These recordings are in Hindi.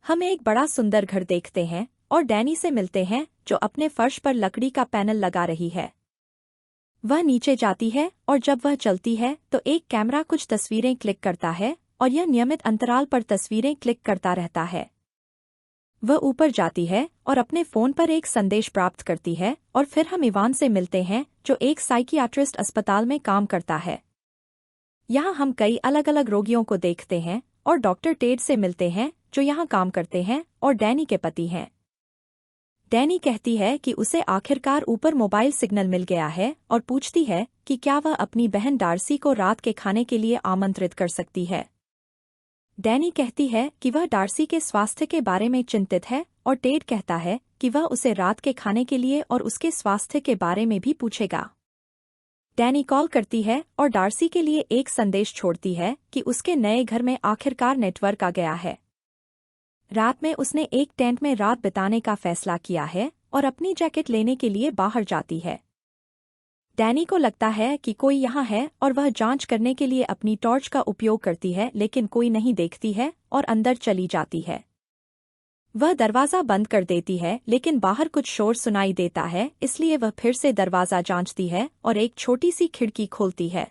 हम एक बड़ा सुंदर घर देखते हैं और डैनी से मिलते हैं जो अपने फर्श पर लकड़ी का पैनल लगा रही है। वह नीचे जाती है और जब वह चलती है तो एक कैमरा कुछ तस्वीरें क्लिक करता है और यह नियमित अंतराल पर तस्वीरें क्लिक करता रहता है। वह ऊपर जाती है और अपने फ़ोन पर एक संदेश प्राप्त करती है और फिर हम इवान से मिलते हैं जो एक साइकियाट्रिस्ट अस्पताल में काम करता है। यहाँ हम कई अलग अलग रोगियों को देखते हैं और डॉक्टर टेड से मिलते हैं जो यहाँ काम करते हैं और डैनी के पति हैं। डैनी कहती है कि उसे आखिरकार ऊपर मोबाइल सिग्नल मिल गया है और पूछती है कि क्या वह अपनी बहन डार्सी को रात के खाने के लिए आमंत्रित कर सकती है। डैनी कहती है कि वह डार्सी के स्वास्थ्य के बारे में चिंतित है और टेड कहता है कि वह उसे रात के खाने के लिए और उसके स्वास्थ्य के बारे में भी पूछेगा। डैनी कॉल करती है और डार्सी के लिए एक संदेश छोड़ती है कि उसके नए घर में आखिरकार नेटवर्क आ गया है। रात में उसने एक टेंट में रात बिताने का फैसला किया है और अपनी जैकेट लेने के लिए बाहर जाती है। डैनी को लगता है कि कोई यहाँ है और वह जांच करने के लिए अपनी टॉर्च का उपयोग करती है लेकिन कोई नहीं देखती है और अंदर चली जाती है। वह दरवाज़ा बंद कर देती है लेकिन बाहर कुछ शोर सुनाई देता है, इसलिए वह फिर से दरवाज़ा जांचती है और एक छोटी सी खिड़की खोलती है।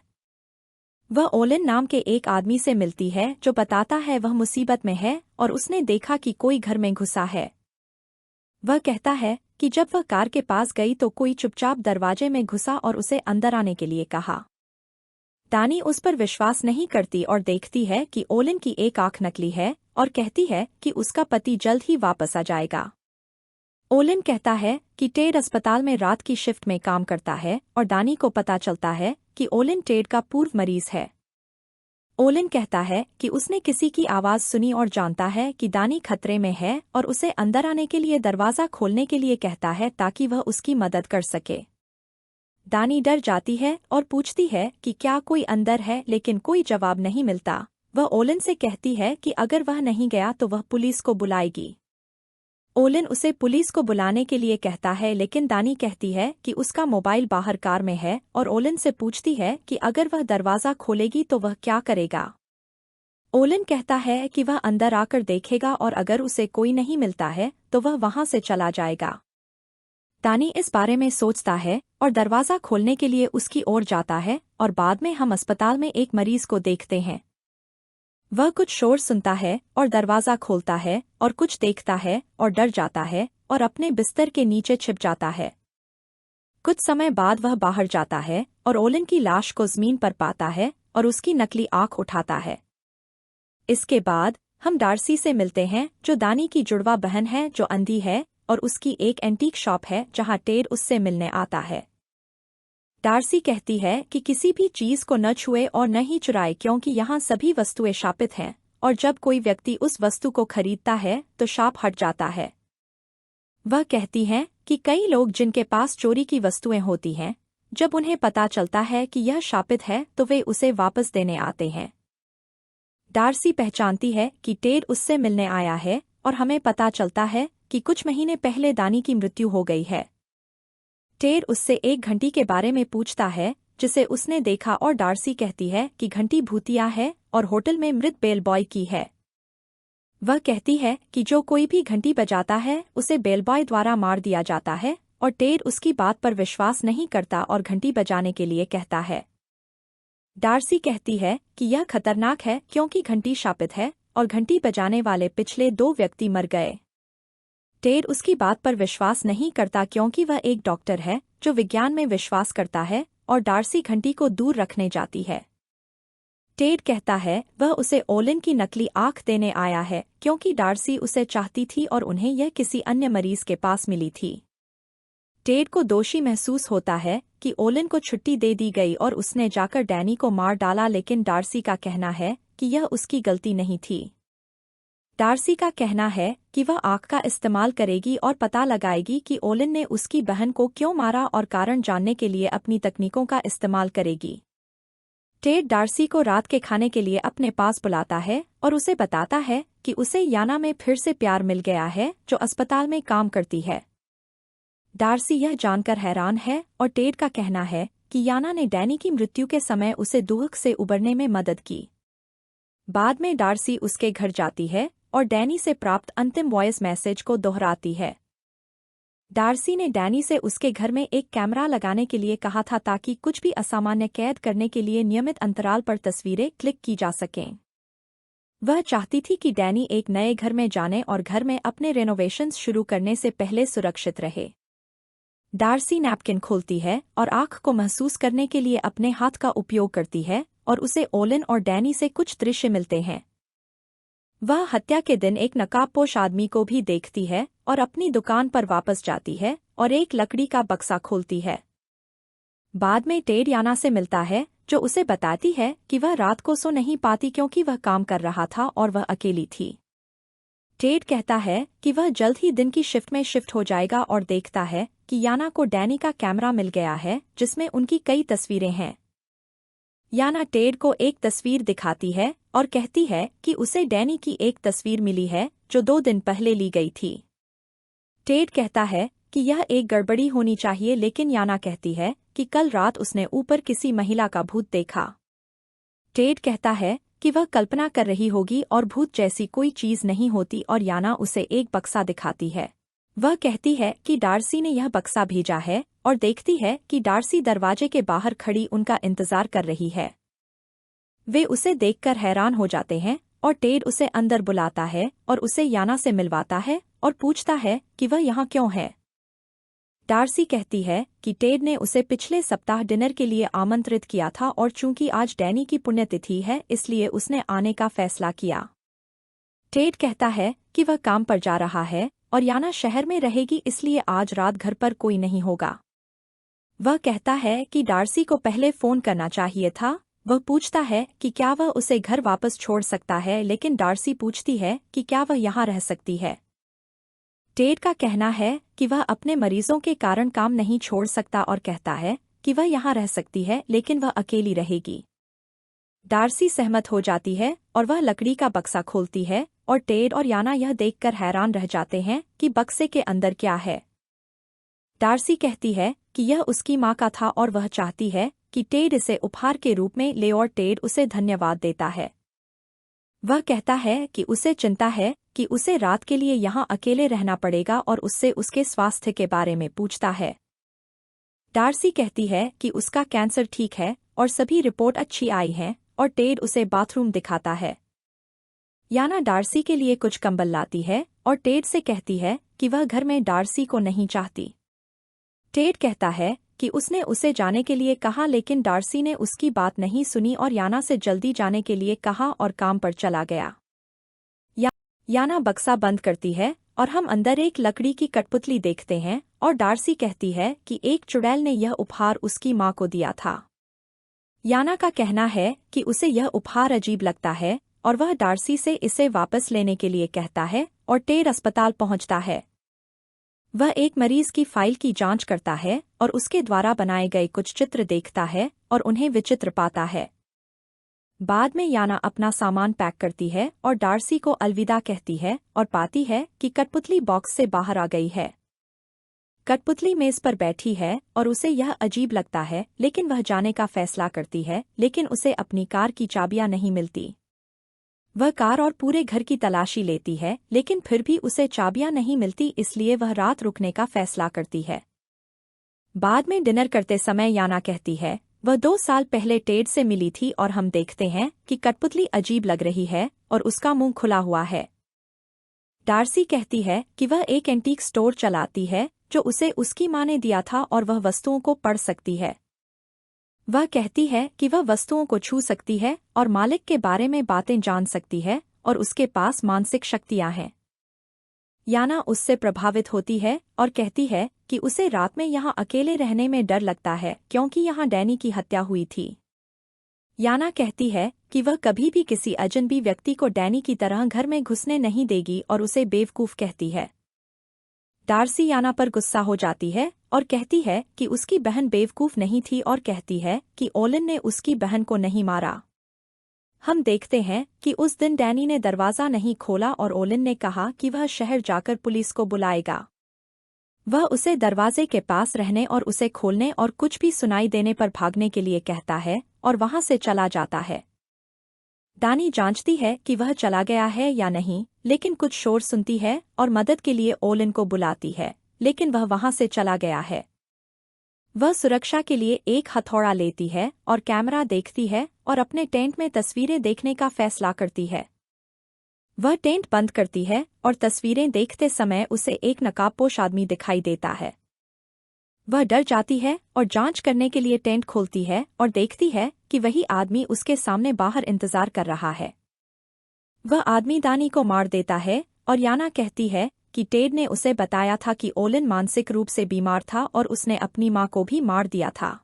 वह ओलिन नाम के एक आदमी से मिलती है जो बताता है वह मुसीबत में है और उसने देखा कि कोई घर में घुसा है। वह कहता है कि जब वह कार के पास गई तो कोई चुपचाप दरवाजे में घुसा और उसे अंदर आने के लिए कहा। डैनी उस पर विश्वास नहीं करती और देखती है कि ओलिन की एक आंख नकली है और कहती है कि उसका पति जल्द ही वापस आ जाएगा। ओलिन कहता है कि टेड अस्पताल में रात की शिफ्ट में काम करता है और डैनी को पता चलता है कि ओलिन टेड का पूर्व मरीज है। ओलिन कहता है कि उसने किसी की आवाज़ सुनी और जानता है कि डैनी खतरे में है और उसे अंदर आने के लिए दरवाज़ा खोलने के लिए कहता है ताकि वह उसकी मदद कर सके। डैनी डर जाती है और पूछती है कि क्या कोई अंदर है, लेकिन कोई जवाब नहीं मिलता। वह ओलिन से कहती है कि अगर वह नहीं गया तो वह पुलिस को बुलाएगी। ओलिन उसे पुलिस को बुलाने के लिए कहता है लेकिन डैनी कहती है कि उसका मोबाइल बाहर कार में है और ओलिन से पूछती है कि अगर वह दरवाज़ा खोलेगी तो वह क्या करेगा। ओलिन कहता है कि वह अंदर आकर देखेगा और अगर उसे कोई नहीं मिलता है तो वह वहां से चला जाएगा। डैनी इस बारे में सोचता है और दरवाज़ा खोलने के लिए उसकी ओर जाता है और बाद में हम अस्पताल में एक मरीज को देखते हैं। वह कुछ शोर सुनता है और दरवाज़ा खोलता है और कुछ देखता है और डर जाता है और अपने बिस्तर के नीचे छिप जाता है। कुछ समय बाद वह बाहर जाता है और ओलिन की लाश को ज़मीन पर पाता है और उसकी नकली आंख उठाता है। इसके बाद हम डार्सी से मिलते हैं जो डैनी की जुड़वा बहन है जो अंधी है और उसकी एक एंटीक शॉप है जहां टेड उससे मिलने आता है। डार्सी कहती है कि किसी भी चीज़ को न छुए और न ही चुराए क्योंकि यहाँ सभी वस्तुएं शापित हैं और जब कोई व्यक्ति उस वस्तु को खरीदता है तो शाप हट जाता है। वह कहती हैं कि कई लोग जिनके पास चोरी की वस्तुएं होती हैं, जब उन्हें पता चलता है कि यह शापित है तो वे उसे वापस देने आते हैं। डार्सी पहचानती है कि टेड उससे मिलने आया है और हमें पता चलता है कि कुछ महीने पहले डैनी की मृत्यु हो गई है। टेड उससे एक घंटी के बारे में पूछता है जिसे उसने देखा और डार्सी कहती है कि घंटी भूतिया है और होटल में मृत बेलबॉय की है। वह कहती है कि जो कोई भी घंटी बजाता है उसे बेलबॉय द्वारा मार दिया जाता है और टेड उसकी बात पर विश्वास नहीं करता और घंटी बजाने के लिए कहता है। डार्सी कहती है कि यह खतरनाक है क्योंकि घंटी शापित है और घंटी बजाने वाले पिछले 2 व्यक्ति मर गए। टेड उसकी बात पर विश्वास नहीं करता क्योंकि वह एक डॉक्टर है जो विज्ञान में विश्वास करता है और डार्सी घंटी को दूर रखने जाती है। टेड कहता है वह उसे ओलिन की नकली आंख देने आया है क्योंकि डार्सी उसे चाहती थी और उन्हें यह किसी अन्य मरीज के पास मिली थी। टेड को दोषी महसूस होता है कि ओलिन को छुट्टी दे दी गई और उसने जाकर डैनी को मार डाला, लेकिन डार्सी का कहना है कि यह उसकी गलती नहीं थी। डार्सी का कहना है कि वह आंख का इस्तेमाल करेगी और पता लगाएगी कि ओलिन ने उसकी बहन को क्यों मारा और कारण जानने के लिए अपनी तकनीकों का इस्तेमाल करेगी। टेड डार्सी को रात के खाने के लिए अपने पास बुलाता है और उसे बताता है कि उसे याना में फिर से प्यार मिल गया है जो अस्पताल में काम करती है। डार्सी यह जानकर हैरान है और टेड का कहना है कि याना ने डैनी की मृत्यु के समय उसे दुख से उबरने में मदद की। बाद में डार्सी उसके घर जाती है और डैनी से प्राप्त अंतिम वॉइस मैसेज को दोहराती है। डार्सी ने डैनी से उसके घर में एक कैमरा लगाने के लिए कहा था ताकि कुछ भी असामान्य कैद करने के लिए नियमित अंतराल पर तस्वीरें क्लिक की जा सकें। वह चाहती थी कि डैनी एक नए घर में जाने और घर में अपने रेनोवेशंस शुरू करने से पहले सुरक्षित रहे। डार्सी नैपकिन खोलती है और आँख को महसूस करने के लिए अपने हाथ का उपयोग करती है और उसे ओलिन और डैनी से कुछ दृश्य मिलते हैं। वह हत्या के दिन एक नकाबपोश आदमी को भी देखती है और अपनी दुकान पर वापस जाती है और एक लकड़ी का बक्सा खोलती है। बाद में टेड याना से मिलता है जो उसे बताती है कि वह रात को सो नहीं पाती क्योंकि वह काम कर रहा था और वह अकेली थी। टेड कहता है कि वह जल्द ही दिन की शिफ्ट में शिफ्ट हो जाएगा और देखता है कि याना को डैनी का कैमरा मिल गया है जिसमें उनकी कई तस्वीरें हैं। याना टेड को एक तस्वीर दिखाती है और कहती है कि उसे डैनी की एक तस्वीर मिली है जो 2 दिन पहले ली गई थी। टेड कहता है कि यह एक गड़बड़ी होनी चाहिए लेकिन याना कहती है कि कल रात उसने ऊपर किसी महिला का भूत देखा। टेड कहता है कि वह कल्पना कर रही होगी और भूत जैसी कोई चीज नहीं होती और याना उसे एक बक्सा दिखाती है। वह कहती है कि डार्सी ने यह बक्सा भेजा है और देखती है कि डार्सी दरवाजे के बाहर खड़ी उनका इंतजार कर रही है। वे उसे देखकर हैरान हो जाते हैं और टेड उसे अंदर बुलाता है और उसे याना से मिलवाता है और पूछता है कि वह यहाँ क्यों है। डार्सी कहती है कि टेड ने उसे पिछले सप्ताह डिनर के लिए आमंत्रित किया था और चूंकि आज डैनी की पुण्यतिथि है इसलिए उसने आने का फैसला किया। टेड कहता है कि वह काम पर जा रहा है और याना शहर में रहेगी इसलिए आज रात घर पर कोई नहीं होगा। वह कहता है कि डार्सी को पहले फोन करना चाहिए था। वह पूछता है कि क्या वह उसे घर वापस छोड़ सकता है लेकिन डार्सी पूछती है कि क्या वह यहाँ रह सकती है। टेड का कहना है कि वह अपने मरीजों के कारण काम नहीं छोड़ सकता और कहता है कि वह यहाँ रह सकती है लेकिन वह अकेली रहेगी। डार्सी सहमत हो जाती है और वह लकड़ी का बक्सा खोलती है और टेड और याना यह देखकर हैरान रह जाते हैं कि बक्से के अंदर क्या है। डार्सी कहती है कि यह उसकी माँ का था और वह चाहती है कि टेड इसे उपहार के रूप में ले और टेड उसे धन्यवाद देता है। वह कहता है कि उसे चिंता है कि उसे रात के लिए यहाँ अकेले रहना पड़ेगा और उससे उसके स्वास्थ्य के बारे में पूछता है। डार्सी कहती है कि उसका कैंसर ठीक है और सभी रिपोर्ट अच्छी आई है और टेड उसे बाथरूम दिखाता है। याना डार्सी के लिए कुछ कंबल लाती है और टेड से कहती है कि वह घर में डार्सी को नहीं चाहती। टेड कहता है कि उसने उसे जाने के लिए कहा लेकिन डार्सी ने उसकी बात नहीं सुनी और याना से जल्दी जाने के लिए कहा और काम पर चला गया। याना बक्सा बंद करती है और हम अंदर एक लकड़ी की कठपुतली देखते हैं और डार्सी कहती है कि एक चुड़ैल ने यह उपहार उसकी माँ को दिया था। याना का कहना है कि उसे यह उपहार अजीब लगता है और वह डार्सी से इसे वापस लेने के लिए कहता है और टेड अस्पताल पहुंचता है। वह एक मरीज की फाइल की जांच करता है और उसके द्वारा बनाए गए कुछ चित्र देखता है और उन्हें विचित्र पाता है। बाद में याना अपना सामान पैक करती है और डार्सी को अलविदा कहती है और पाती है कि कठपुतली बॉक्स से बाहर आ गई है। कठपुतली मेज पर बैठी है और उसे यह अजीब लगता है लेकिन वह जाने का फैसला करती है लेकिन उसे अपनी कार की चाबियां नहीं मिलती। वह कार और पूरे घर की तलाशी लेती है लेकिन फिर भी उसे चाबियां नहीं मिलती इसलिए वह रात रुकने का फैसला करती है। बाद में डिनर करते समय याना कहती है वह 2 साल पहले टेड से मिली थी और हम देखते हैं कि कठपुतली अजीब लग रही है और उसका मुंह खुला हुआ है। डार्सी कहती है कि वह एक एंटीक स्टोर चलाती है जो उसे उसकी माँ ने दिया था और वह वस्तुओं को पढ़ सकती है। वह कहती है कि वह वस्तुओं को छू सकती है और मालिक के बारे में बातें जान सकती है और उसके पास मानसिक शक्तियां हैं। याना उससे प्रभावित होती है और कहती है कि उसे रात में यहाँ अकेले रहने में डर लगता है क्योंकि यहाँ डैनी की हत्या हुई थी। याना कहती है कि वह कभी भी किसी अजनबी व्यक्ति को डैनी की तरह घर में घुसने नहीं देगी और उसे बेवकूफ कहती है। डार्सी याना पर गुस्सा हो जाती है और कहती है कि उसकी बहन बेवकूफ नहीं थी और कहती है कि ओलिन ने उसकी बहन को नहीं मारा। हम देखते हैं कि उस दिन डैनी ने दरवाज़ा नहीं खोला और ओलिन ने कहा कि वह शहर जाकर पुलिस को बुलाएगा। वह उसे दरवाजे के पास रहने और उसे खोलने और कुछ भी सुनाई देने पर भागने के लिए कहता है और वहां से चला जाता है। डानी जांचती है कि वह चला गया है या नहीं, लेकिन कुछ शोर सुनती है और मदद के लिए ओलिन को बुलाती है, लेकिन वह वहां से चला गया है। वह सुरक्षा के लिए एक हथौड़ा लेती है और कैमरा देखती है और अपने टेंट में तस्वीरें देखने का फैसला करती है। वह टेंट बंद करती है और तस्वीरें देखते समय उसे एक नकाबपोश आदमी दिखाई देता है। वह डर जाती है और जांच करने के लिए टेंट खोलती है और देखती है कि वही आदमी उसके सामने बाहर इंतजार कर रहा है। वह आदमी दानी को मार देता है और याना कहती है कि टेड ने उसे बताया था कि ओलिन मानसिक रूप से बीमार था और उसने अपनी मां को भी मार दिया था।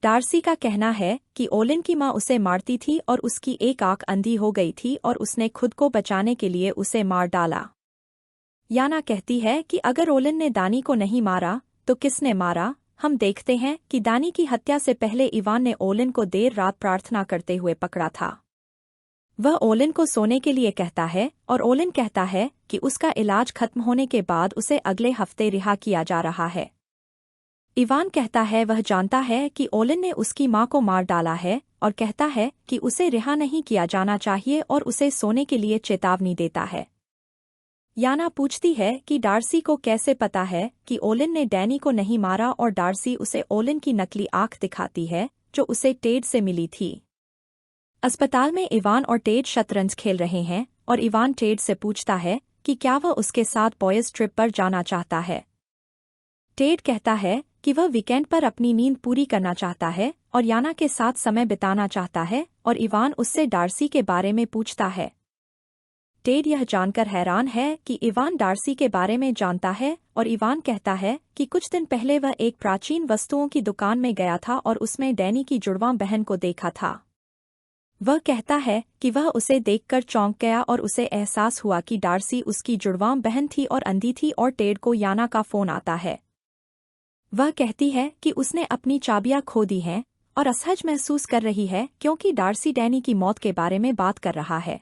डार्सी का कहना है कि ओलिन की मां उसे मारती थी और उसकी एक आंख अंधी हो गई थी और उसने खुद को बचाने के लिए उसे मार डाला। याना कहती है कि अगर ओलिन ने दानी को नहीं मारा तो किसने मारा। हम देखते हैं कि दानी की हत्या से पहले इवान ने ओलिन को देर रात प्रार्थना करते हुए पकड़ा था। वह ओलिन को सोने के लिए कहता है और ओलिन कहता है कि उसका इलाज खत्म होने के बाद उसे अगले हफ्ते रिहा किया जा रहा है। इवान कहता है वह जानता है कि ओलिन ने उसकी मां को मार डाला है और कहता है कि उसे रिहा नहीं किया जाना चाहिए और उसे सोने के लिए चेतावनी देता है। याना पूछती है कि डार्सी को कैसे पता है कि ओलिन ने डैनी को नहीं मारा और डार्सी उसे ओलिन की नकली आंख दिखाती है जो उसे टेड से मिली थी। अस्पताल में इवान और टेड शतरंज खेल रहे हैं और इवान टेड से पूछता है कि क्या वह उसके साथ बॉयज ट्रिप पर जाना चाहता है। टेड कहता है कि वह वीकेंड पर अपनी नींद पूरी करना चाहता है और याना के साथ समय बिताना चाहता है और इवान उससे डार्सी के बारे में पूछता है। टेड यह जानकर हैरान है कि इवान डार्सी के बारे में जानता है और इवान कहता है कि कुछ दिन पहले वह एक प्राचीन वस्तुओं की दुकान में गया था और उसमें डैनी की जुड़वां बहन को देखा था। वह कहता है कि वह उसे देखकर चौंक गया और उसे एहसास हुआ कि डार्सी उसकी जुड़वां बहन थी और अंधी थी और टेड को याना का फोन आता है। वह कहती है कि उसने अपनी चाबियां खो दी हैं और असहज महसूस कर रही है क्योंकि डार्सी डैनी की मौत के बारे में बात कर रहा है।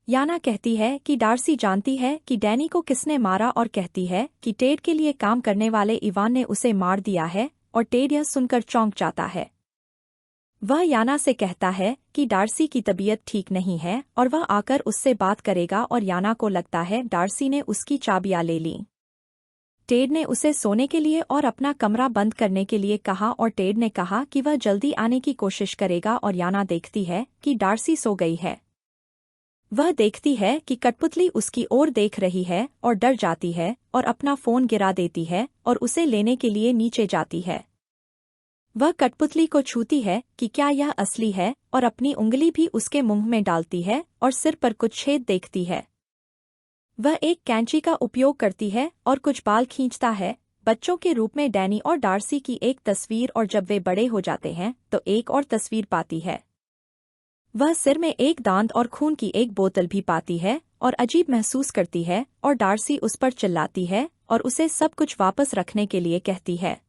याना कहती है कि डार्सी जानती है कि डैनी को किसने मारा और कहती है कि टेड के लिए काम करने वाले इवान ने उसे मार दिया है और टेड यह सुनकर चौंक जाता है। वह याना से कहता है कि डार्सी की तबीयत ठीक नहीं है और वह आकर उससे बात करेगा और याना को लगता है डार्सी ने उसकी चाबियां ले लीं। टेड ने उसे सोने के लिए और अपना कमरा बंद करने के लिए कहा और टेड ने कहा कि वह जल्दी आने की कोशिश करेगा और याना देखती है कि डार्सी सो गई है। वह देखती है कि कठपुतली उसकी ओर देख रही है और डर जाती है और अपना फोन गिरा देती है और उसे लेने के लिए नीचे जाती है। वह कठपुतली को छूती है कि क्या यह असली है और अपनी उंगली भी उसके मुंह में डालती है और सिर पर कुछ छेद देखती है। वह एक कैंची का उपयोग करती है और कुछ बाल खींचता है, बच्चों के रूप में डैनी और डार्सी की एक तस्वीर, और जब वे बड़े हो जाते हैं तो एक और तस्वीर पाती है। वह सिर में एक दांत और खून की एक बोतल भी पाती है और अजीब महसूस करती है और डार्सी उस पर चिल्लाती है और उसे सब कुछ वापस रखने के लिए कहती है।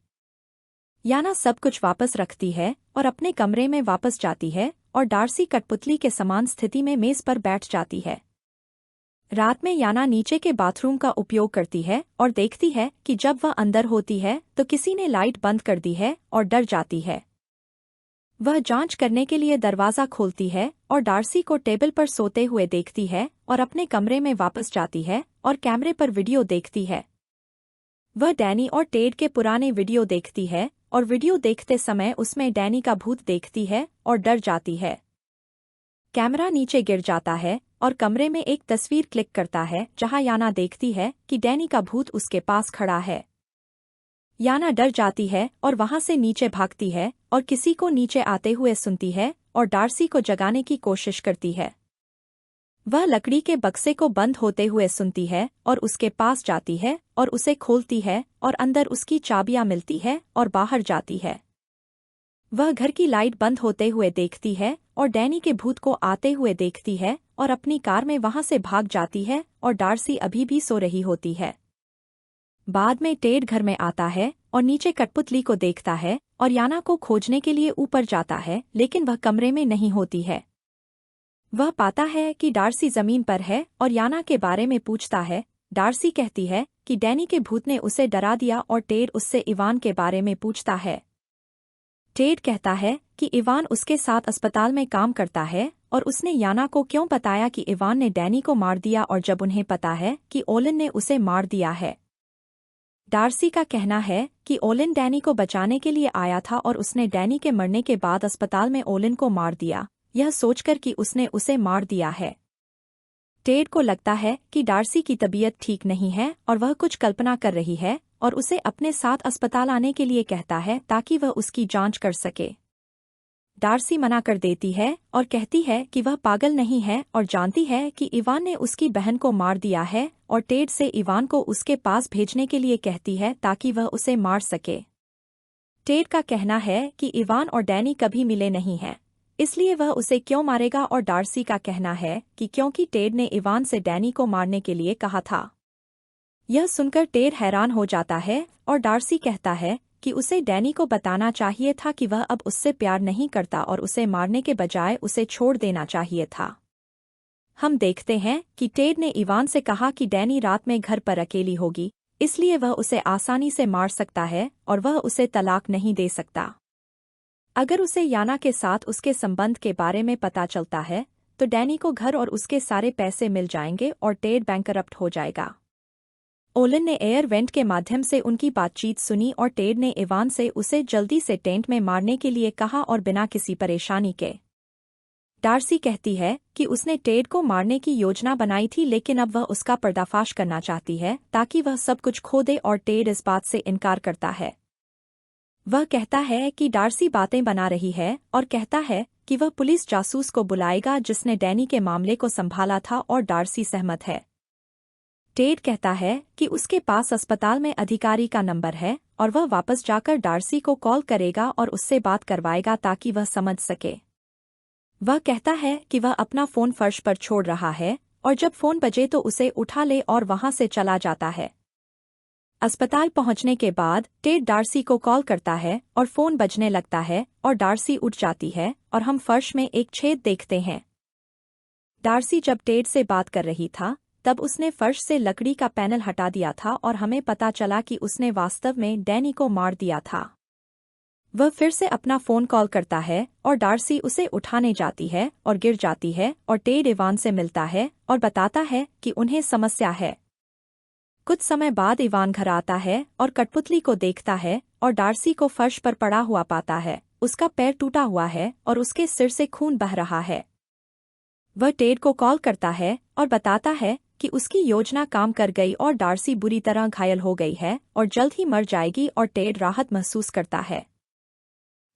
याना सब कुछ वापस रखती है और अपने कमरे में वापस जाती है और डार्सी कठपुतली के समान स्थिति में मेज पर बैठ जाती है। रात में याना नीचे के बाथरूम का उपयोग करती है और देखती है कि जब वह अंदर होती है तो किसी ने लाइट बंद कर दी है और डर जाती है। वह जांच करने के लिए दरवाज़ा खोलती है और डार्सी को टेबल पर सोते हुए देखती है और अपने कमरे में वापस जाती है और कैमरे पर वीडियो देखती है। वह डैनी और टेड के पुराने वीडियो देखती है और वीडियो देखते समय उसमें डैनी का भूत देखती है और डर जाती है। कैमरा नीचे गिर जाता है और कमरे में एक तस्वीर क्लिक करता है जहां याना देखती है कि डैनी का भूत उसके पास खड़ा है। याना डर जाती है और वहां से नीचे भागती है और किसी को नीचे आते हुए सुनती है और डार्सी को जगाने की कोशिश करती है। वह लकड़ी के बक्से को बंद होते हुए सुनती है और उसके पास जाती है और उसे खोलती है और अंदर उसकी चाबियां मिलती है और बाहर जाती है। वह घर की लाइट बंद होते हुए देखती है और डैनी के भूत को आते हुए देखती है और अपनी कार में वहां से भाग जाती है और डार्सी अभी भी सो रही होती है। बाद में टेड घर में आता है और नीचे कठपुतली को देखता है और याना को खोजने के लिए ऊपर जाता है, लेकिन वह कमरे में नहीं होती है। वह पाता है कि डार्सी जमीन पर है और याना के बारे में पूछता है। डार्सी कहती है कि डैनी के भूत ने उसे डरा दिया और टेड उससे इवान के बारे में पूछता है। टेड कहता है कि इवान उसके साथ अस्पताल में काम करता है और उसने याना को क्यों बताया कि इवान ने डैनी को मार दिया और जब उन्हें पता है कि ओलिन ने उसे मार दिया है। डार्सी का कहना है कि ओलिन डैनी को बचाने के लिए आया था और उसने डैनी के मरने के बाद अस्पताल में ओलिन को मार दिया, यह सोचकर कि उसने उसे मार दिया है। टेड को लगता है कि डार्सी की तबीयत ठीक नहीं है और वह कुछ कल्पना कर रही है और उसे अपने साथ अस्पताल आने के लिए कहता है ताकि वह उसकी जांच कर सके। डार्सी मना कर देती है और कहती है कि वह पागल नहीं है और जानती है कि इवान ने उसकी बहन को मार दिया है और टेड से इवान को उसके पास भेजने के लिए कहती है ताकि वह उसे मार सके। टेड का कहना है कि इवान और डैनी कभी मिले नहीं हैं, इसलिए वह उसे क्यों मारेगा और डार्सी का कहना है कि क्योंकि टेड ने इवान से डैनी को मारने के लिए कहा था। यह सुनकर टेड हैरान हो जाता है और डार्सी कहता है कि उसे डैनी को बताना चाहिए था कि वह अब उससे प्यार नहीं करता और उसे मारने के बजाय उसे छोड़ देना चाहिए था। हम देखते हैं कि टेड ने इवान से कहा कि डैनी रात में घर पर अकेली होगी, इसलिए वह उसे आसानी से मार सकता है और वह उसे तलाक नहीं दे सकता। अगर उसे याना के साथ उसके संबंध के बारे में पता चलता है तो डैनी को घर और उसके सारे पैसे मिल जाएंगे और टेड बैंकरप्ट हो जाएगा। ओलिन ने एयर वेंट के माध्यम से उनकी बातचीत सुनी और टेड ने इवान से उसे जल्दी से टेंट में मारने के लिए कहा और बिना किसी परेशानी के। डार्सी कहती है कि उसने टेड को मारने की योजना बनाई थी लेकिन अब वह उसका पर्दाफाश करना चाहती है ताकि वह सब कुछ खो दे और टेड इस बात से इनकार करता है। वह कहता है कि डार्सी बातें बना रही है और कहता है कि वह पुलिस जासूस को बुलाएगा जिसने डैनी के मामले को संभाला था और डार्सी सहमत है। टेड कहता है कि उसके पास अस्पताल में अधिकारी का नंबर है और वह वापस जाकर डार्सी को कॉल करेगा और उससे बात करवाएगा ताकि वह समझ सके। वह कहता है कि वह अपना फ़ोन फर्श पर छोड़ रहा है और जब फ़ोन बजे तो उसे उठा ले और वहां से चला जाता है। अस्पताल पहुंचने के बाद टेड डार्सी को कॉल करता है और फ़ोन बजने लगता है और डार्सी उठ जाती है और हम फर्श में एक छेद देखते हैं। डार्सी जब टेड से बात कर रही था तब उसने फर्श से लकड़ी का पैनल हटा दिया था और हमें पता चला कि उसने वास्तव में डैनी को मार दिया था। वह फिर से अपना फ़ोन कॉल करता है और डार्सी उसे उठाने जाती है और गिर जाती है और टेड इवान से मिलता है और बताता है कि उन्हें समस्या है। कुछ समय बाद इवान घर आता है और कठपुतली को देखता है और डार्सी को फर्श पर पड़ा हुआ पाता है, उसका पैर टूटा हुआ है और उसके सिर से खून बह रहा है। वह टेड को कॉल करता है और बताता है कि उसकी योजना काम कर गई और डार्सी बुरी तरह घायल हो गई है और जल्द ही मर जाएगी और टेड राहत महसूस करता है।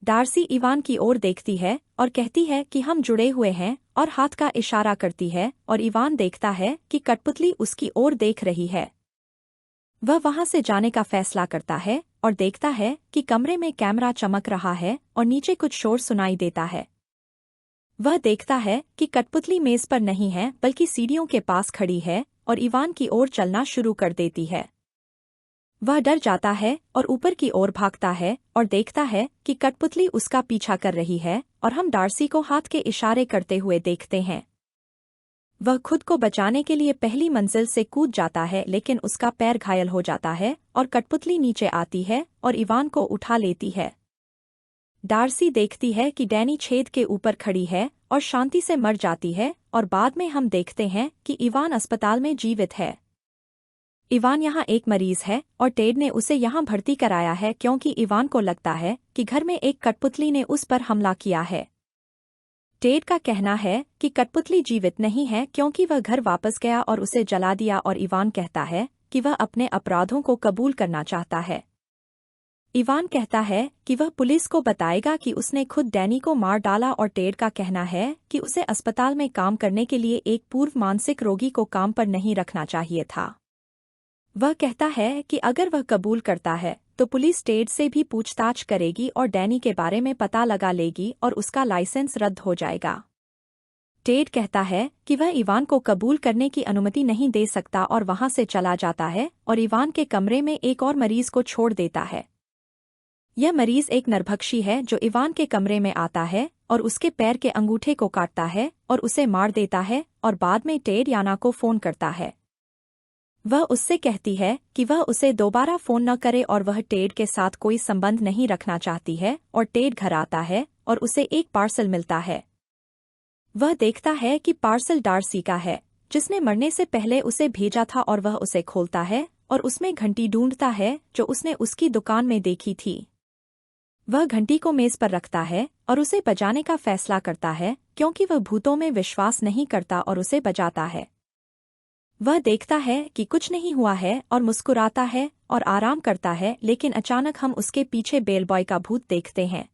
डार्सी इवान की ओर देखती है और कहती है कि हम जुड़े हुए हैं और हाथ का इशारा करती है और इवान देखता है कि कठपुतली उसकी ओर देख रही है। वह वहां से जाने का फैसला करता है और देखता है कि कमरे में कैमरा चमक रहा है और नीचे कुछ शोर सुनाई देता है। वह देखता है कि कठपुतली मेज पर नहीं है बल्कि सीढ़ियों के पास खड़ी है और इवान की ओर चलना शुरू कर देती है। वह डर जाता है और ऊपर की ओर भागता है और देखता है कि कठपुतली उसका पीछा कर रही है और हम डार्सी को हाथ के इशारे करते हुए देखते हैं। वह खुद को बचाने के लिए पहली मंजिल से कूद जाता है लेकिन उसका पैर घायल हो जाता है और कठपुतली नीचे आती है और इवान को उठा लेती है। डार्सी देखती है कि डैनी छेद के ऊपर खड़ी है और शांति से मर जाती है और बाद में हम देखते हैं कि इवान अस्पताल में जीवित है। इवान यहाँ एक मरीज है और टेड ने उसे यहाँ भर्ती कराया है क्योंकि इवान को लगता है कि घर में एक कठपुतली ने उस पर हमला किया है। टेड का कहना है कि कठपुतली जीवित नहीं है क्योंकि वह घर वापस गया और उसे जला दिया और इवान कहता है कि वह अपने अपराधों को कबूल करना चाहता है। इवान कहता है कि वह पुलिस को बताएगा कि उसने खुद डैनी को मार डाला और टेड का कहना है कि उसे अस्पताल में काम करने के लिए एक पूर्व मानसिक रोगी को काम पर नहीं रखना चाहिए था। वह कहता है कि अगर वह कबूल करता है तो पुलिस टेड से भी पूछताछ करेगी और डैनी के बारे में पता लगा लेगी और उसका लाइसेंस रद्द हो जाएगा। टेड कहता है कि वह इवान को कबूल करने की अनुमति नहीं दे सकता और वहां से चला जाता है और इवान के कमरे में एक और मरीज को छोड़ देता है। यह मरीज एक नरभक्षी है जो इवान के कमरे में आता है और उसके पैर के अंगूठे को काटता है और उसे मार देता है और बाद में टेड याना को फ़ोन करता है। वह उससे कहती है कि वह उसे दोबारा फ़ोन न करे और वह टेड के साथ कोई संबंध नहीं रखना चाहती है और टेड घर आता है और उसे एक पार्सल मिलता है। वह देखता है कि पार्सल डार्सी का है, जिसने मरने से पहले उसे भेजा था, और वह उसे खोलता है और उसमें घंटी ढूंढता है जो उसने उसकी दुकान में देखी थी। वह घंटी को मेज पर रखता है और उसे बजाने का फैसला करता है क्योंकि वह भूतों में विश्वास नहीं करता और उसे बजाता है। वह देखता है कि कुछ नहीं हुआ है और मुस्कुराता है और आराम करता है, लेकिन अचानक हम उसके पीछे बेलबॉय का भूत देखते हैं।